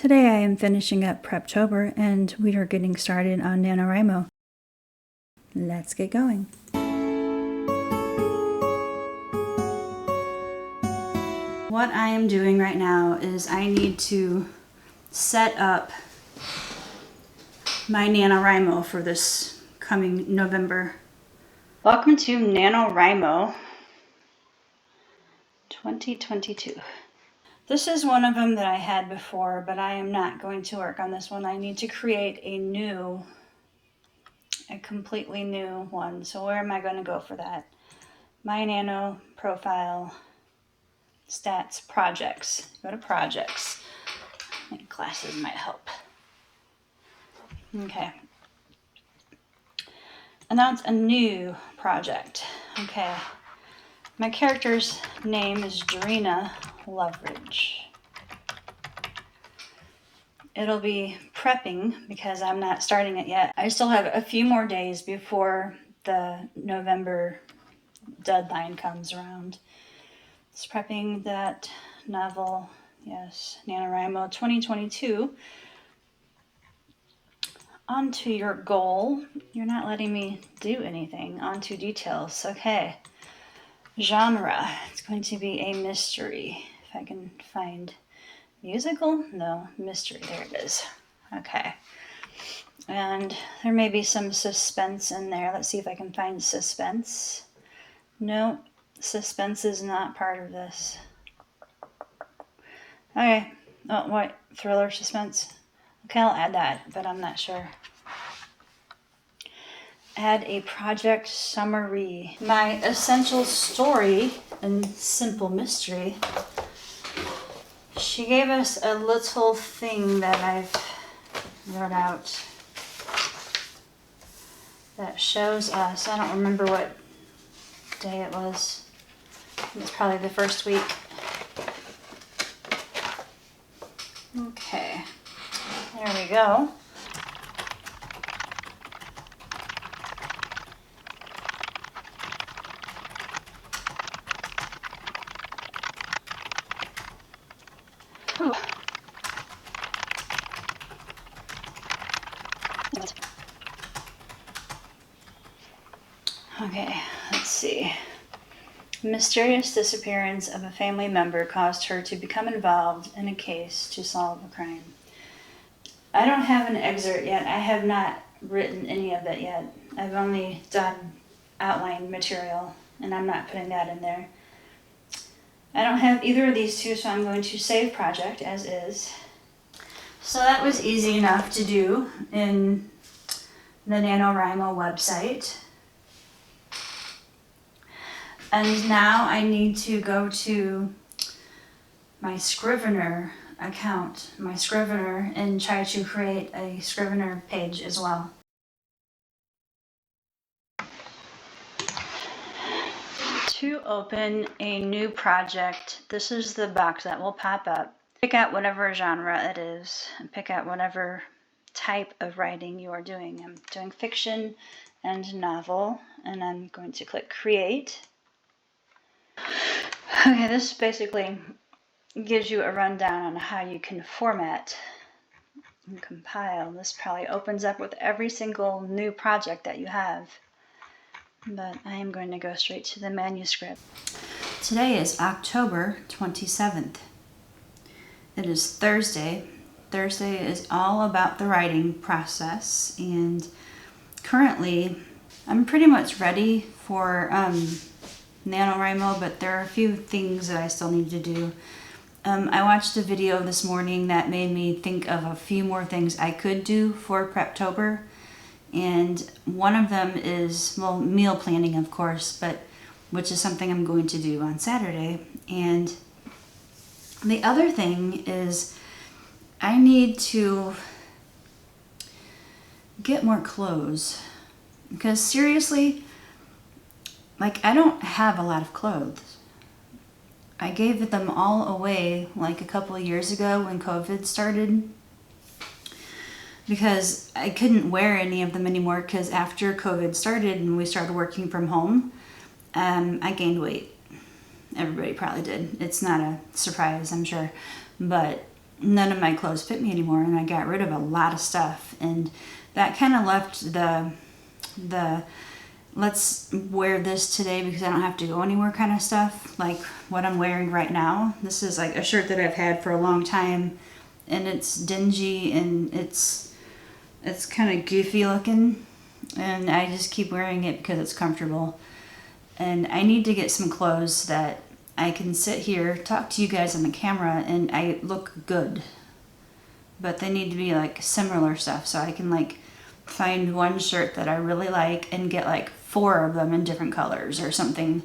Today I am finishing up Preptober and we are getting started on Nanowrimo. Let's get going. What I am doing right now is I need to set up my Nanowrimo for this coming November. Welcome to Nanowrimo 2022. This is one of them that I had before, but I am not going to work on this one. I need to create a completely new one. So where am I going to go for that? My Nano profile, stats, projects. Go to projects. I think classes might help. Okay. Announce a new project. Okay. My character's name is Dorina Loveridge. It'll be prepping because I'm not starting it yet. I still have a few more days before the November deadline comes around. It's prepping that novel, yes, Nanowrimo 2022. On to your goal. You're not letting me do anything. On to details. Okay. Genre. It's going to be a mystery. If I can find musical? No, mystery. There it is. Okay. And there may be some suspense in there. Let's see if I can find suspense. No, suspense is not part of this. Okay. Oh, what? Thriller, suspense? Okay, I'll add that, but I'm not sure. Add a project summary. My essential story and simple mystery. She gave us a little thing that I've wrote out that shows us, I don't remember what day it was. It's probably the first week. Okay, there we go. Okay, let's see. Mysterious disappearance of a family member caused her to become involved in a case to solve a crime. I don't have an excerpt yet. I have not written any of it yet. I've only done outline material, and I'm not putting that in there. I don't have either of these two, so I'm going to save project as is. So that was easy enough to do in the Nanowrimo website. And now I need to go to my Scrivener account, my Scrivener, and try to create a Scrivener page as well. To open a new project, this is the box that will pop up. Pick out whatever genre it is, and pick out whatever type of writing you are doing. I'm doing fiction and novel, and I'm going to click Create. Okay, this basically gives you a rundown on how you can format and compile. This probably opens up with every single new project that you have. But I am going to go straight to the manuscript. Today is October 27th. It is Thursday. Thursday is all about the writing process, and currently I'm pretty much ready for Nanowrimo, but there are a few things that I still need to do. I watched a video this morning that made me think of a few more things I could do for Preptober, and one of them is, well, meal planning, of course, but which is something I'm going to do on Saturday. And the other thing is I need to get more clothes, because seriously, like, I don't have a lot of clothes. I gave them all away like a couple of years ago when COVID started, because I couldn't wear any of them anymore, because after COVID started and we started working from home, I gained weight. Everybody probably did. It's not a surprise, I'm sure. But none of my clothes fit me anymore, and I got rid of a lot of stuff, and that kind of left the let's wear this today because I don't have to go anywhere kind of stuff, like what I'm wearing right now. This is like a shirt that I've had for a long time, and it's dingy and it's kind of goofy looking, and I just keep wearing it because it's comfortable. And I need to get some clothes that I can sit here, talk to you guys on the camera, and I look good. But they need to be like similar stuff, so I can like find one shirt that I really like and get like 4 of them in different colors or something.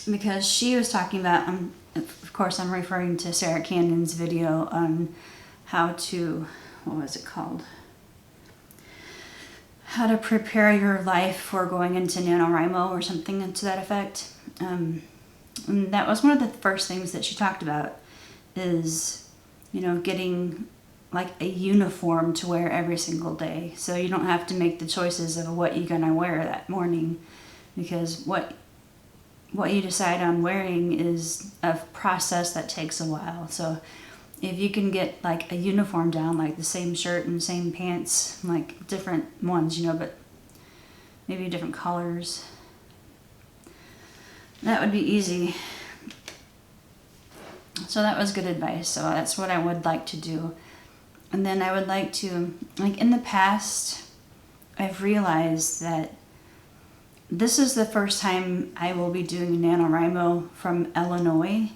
Because she was talking about, of course I'm referring to Sarah Candon's video on how to, what was it called? How to prepare your life for going into Nanowrimo or something to that effect. And that was one of the first things that she talked about is, you know, getting like a uniform to wear every single day. So you don't have to make the choices of what you're gonna wear that morning, because what you decide on wearing is a process that takes a while. So if you can get like a uniform down, like the same shirt and same pants, like different ones, you know, but maybe different colors, that would be easy. So that was good advice. So that's what I would like to do. And then I would like to, like in the past, I've realized that this is the first time I will be doing Nanowrimo from Illinois.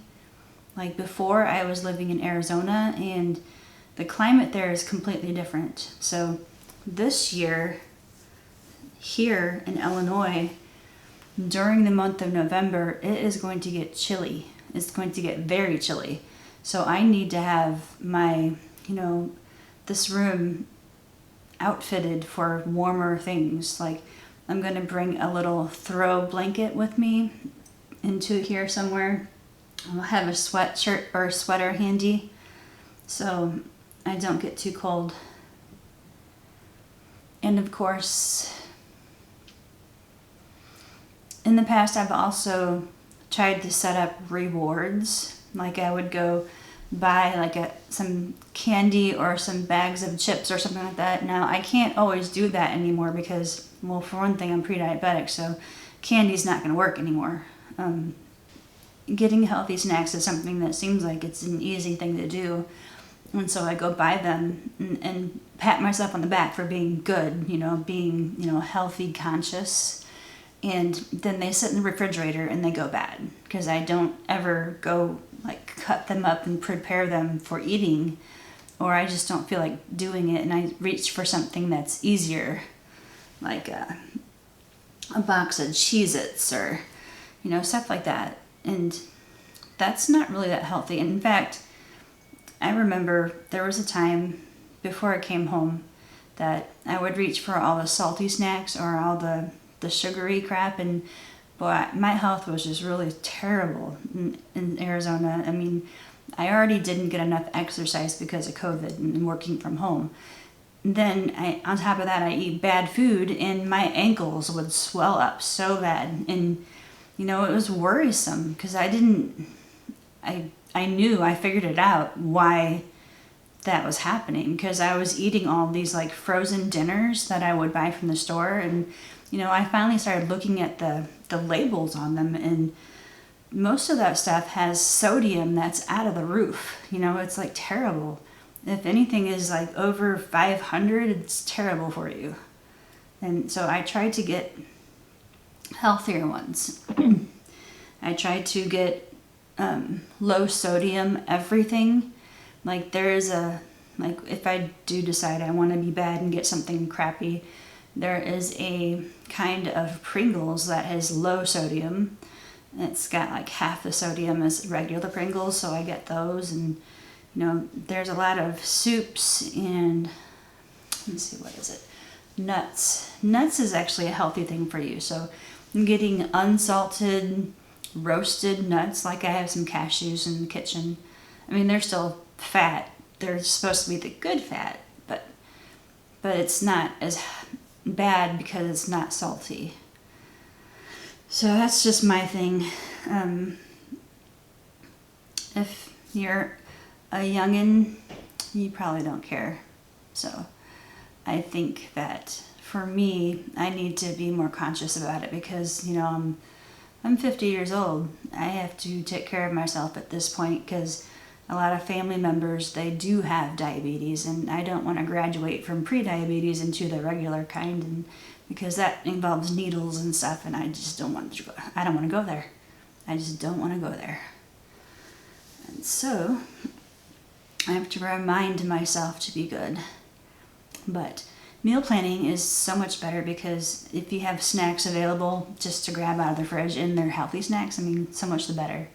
Like before, I was living in Arizona, and the climate there is completely different. So this year, here in Illinois, during the month of November, it is going to get chilly. It's going to get very chilly. So I need to have my, you know, this room outfitted for warmer things. Like I'm going to bring a little throw blanket with me into here somewhere. I'll have a sweatshirt or a sweater handy so I don't get too cold. And of course, in the past I've also tried to set up rewards. Like I would go buy like some candy or some bags of chips or something like that. Now I can't always do that anymore because, well, for one thing, I'm pre-diabetic, so candy's not going to work anymore. Getting healthy snacks is something that seems like it's an easy thing to do, and so I go buy them and pat myself on the back for being good, you know, being, you know, healthy, conscious. And then they sit in the refrigerator and they go bad because I don't ever go like cut them up and prepare them for eating, or I just don't feel like doing it, and I reach for something that's easier, like a box of Cheez-Its or, you know, stuff like that. And that's not really that healthy. And in fact, I remember there was a time before I came home that I would reach for all the salty snacks or all the sugary crap, and boy, my health was just really terrible in Arizona. I mean, I already didn't get enough exercise because of COVID and working from home. Then on top of that, I eat bad food and my ankles would swell up so bad. And, you know, it was worrisome because I figured it out why that was happening, because I was eating all these like frozen dinners that I would buy from the store. And, you know, I finally started looking at the labels on them, and most of that stuff has sodium that's out of the roof. You know, it's like terrible. If anything is like over 500, it's terrible for you. And so I tried to get healthier ones. I tried to get low sodium everything. Like there's like if I do decide I want to be bad and get something crappy, there is a kind of Pringles that has low sodium. It's got like half the sodium as regular Pringles, so I get those. And you know, there's a lot of soups and, let's see, what is it? Nuts. Nuts is actually a healthy thing for you. So I'm getting unsalted, roasted nuts. Like I have some cashews in the kitchen. I mean, they're still fat. They're supposed to be the good fat, but it's not as bad because it's not salty. So that's just my thing. If you're a youngin', you probably don't care. So I think that for me, I need to be more conscious about it because, you know, I'm 50 years old. I have to take care of myself at this point because a lot of family members, they do have diabetes, and I don't want to graduate from pre-diabetes into the regular kind, and because that involves needles and stuff, and I just don't want to go. I don't want to go there. I just don't want to go there. And so I have to remind myself to be good. But meal planning is so much better because if you have snacks available just to grab out of the fridge and they're healthy snacks, I mean, so much the better.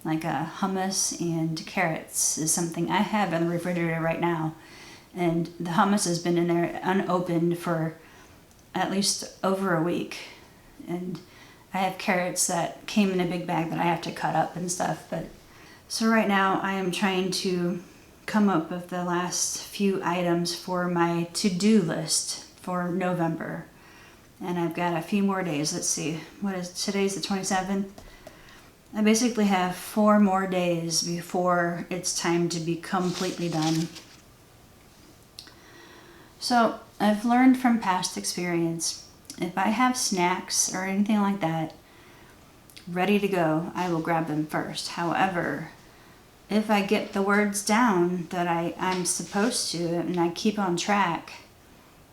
Like hummus and carrots is something I have in the refrigerator right now. And the hummus has been in there unopened for at least over a week. And I have carrots that came in a big bag that I have to cut up and stuff. But so right now I am trying to come up with the last few items for my to-do list for November. And I've got a few more days. Let's see. Today's the 27th. I basically have 4 more days before it's time to be completely done. So I've learned from past experience, if I have snacks or anything like that ready to go, I will grab them first. However, if I get the words down that I'm supposed to and I keep on track,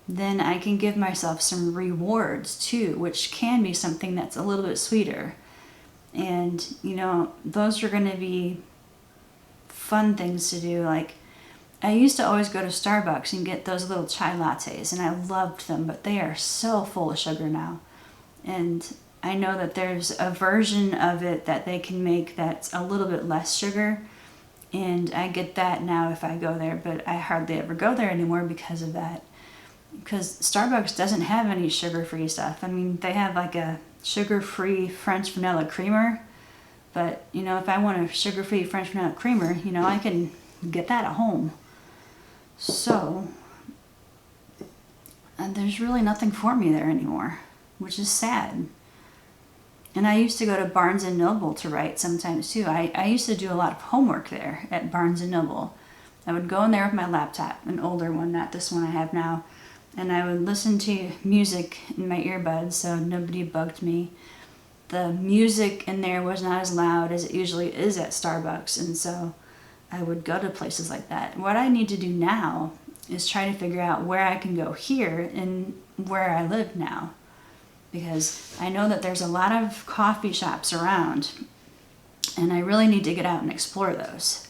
then I can give myself some rewards too, which can be something that's a little bit sweeter. And, you know, those are going to be fun things to do. Like, I used to always go to Starbucks and get those little chai lattes, and I loved them, but they are so full of sugar now. And I know that there's a version of it that they can make that's a little bit less sugar, and I get that now if I go there, but I hardly ever go there anymore because of that. Because Starbucks doesn't have any sugar-free stuff. I mean, they have like a sugar-free French vanilla creamer, but you know, if I want a sugar-free French vanilla creamer, you know, I can get that at home. So there's really nothing for me there anymore, which is sad. And I used to go to Barnes & Noble to write sometimes too. I used to do a lot of homework there at Barnes & Noble. I would go in there with my laptop, an older one, not this one I have now, and I would listen to music in my earbuds so nobody bugged me. The music in there was not as loud as it usually is at Starbucks, and so I would go to places like that. What I need to do now is try to figure out where I can go here and where I live now, because I know that there's a lot of coffee shops around, and I really need to get out and explore those.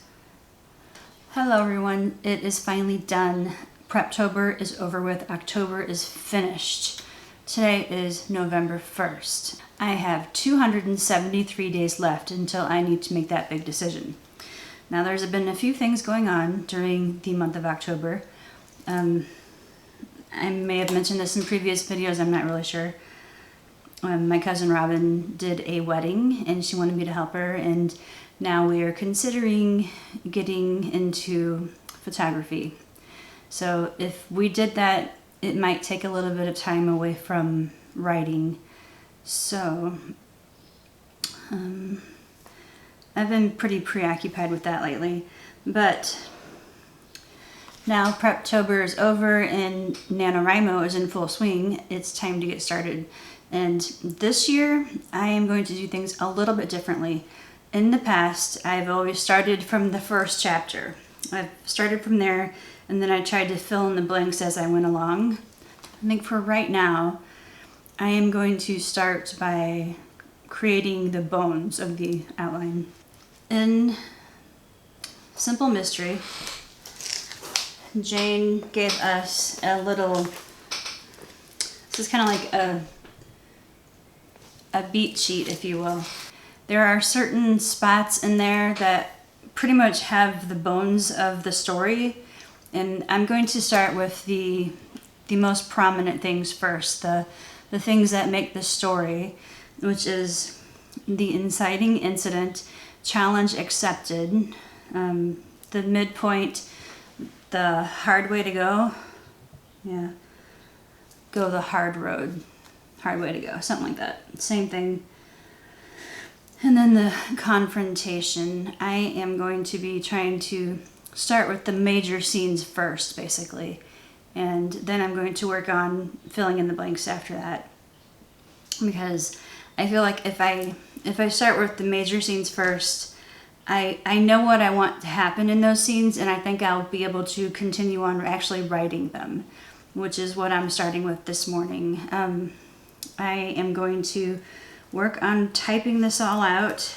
Hello everyone, it is finally done. Preptober is over with. October is finished. Today is November 1st. I have 273 days left until I need to make that big decision. Now there's been a few things going on during the month of October. I may have mentioned this in previous videos, I'm not really sure. My cousin Robin did a wedding and she wanted me to help her, and now we are considering getting into photography. So if we did that, it might take a little bit of time away from writing. So I've been pretty preoccupied with that lately. But now Preptober is over and Nanowrimo is in full swing. It's time to get started. And this year, I am going to do things a little bit differently. In the past, I've always started from the first chapter. I've started from there, and then I tried to fill in the blanks as I went along. I think for right now, I am going to start by creating the bones of the outline. In Simple Mystery, Jane gave us a little, this is kind of like a beat sheet, if you will. There are certain spots in there that pretty much have the bones of the story, and I'm going to start with the most prominent things first, the things that make the story, which is the inciting incident, challenge accepted, the midpoint, the hard way to go, yeah, go the hard road, hard way to go, something like that, same thing. And then the confrontation, I am going to be trying to start with the major scenes first, basically. And then I'm going to work on filling in the blanks after that. Because I feel like if I start with the major scenes first, I know what I want to happen in those scenes, and I think I'll be able to continue on actually writing them, which is what I'm starting with this morning. I am going to work on typing this all out,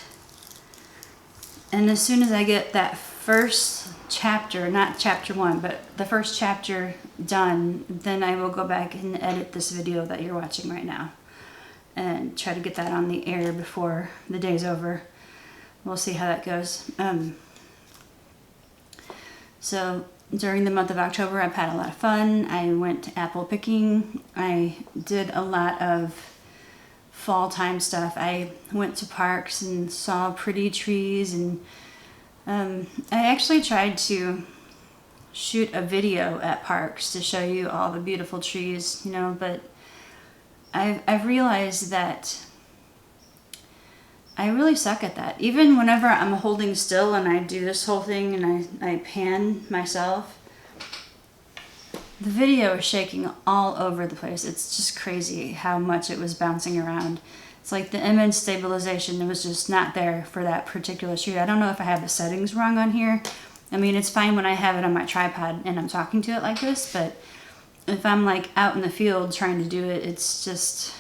and as soon as I get that first chapter, not chapter 1, but the first chapter done, then I will go back and edit this video that you're watching right now and try to get that on the air before the day's over. We'll see how that goes. So during the month of October, I've had a lot of fun. I went apple picking. I did a lot of fall time stuff. I went to parks and saw pretty trees, and I actually tried to shoot a video at parks to show you all the beautiful trees, you know, but I've realized that I really suck at that. Even whenever I'm holding still and I do this whole thing and I pan myself, the video is shaking all over the place. It's just crazy how much it was bouncing around. It's like the image stabilization was just not there for that particular shoot. I don't know if I have the settings wrong on here. I mean, it's fine when I have it on my tripod and I'm talking to it like this, but if I'm like out in the field trying to do it, it's just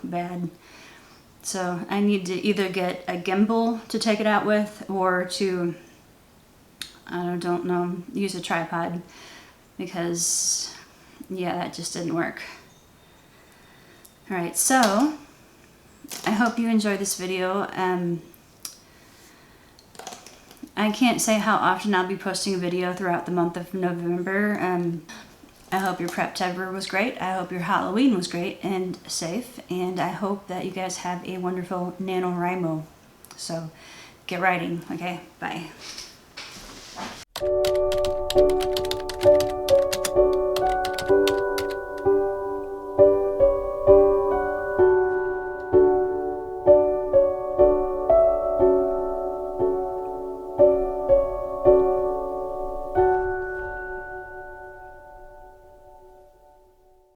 bad. So I need to either get a gimbal to take it out with, or to, I don't know, use a tripod, because yeah, that just didn't work. All right, so I hope you enjoyed this video. I can't say how often I'll be posting a video throughout the month of November. I hope your Preptober was great. I hope your Halloween was great and safe. And I hope that you guys have a wonderful Nanowrimo. So get writing, okay? Bye.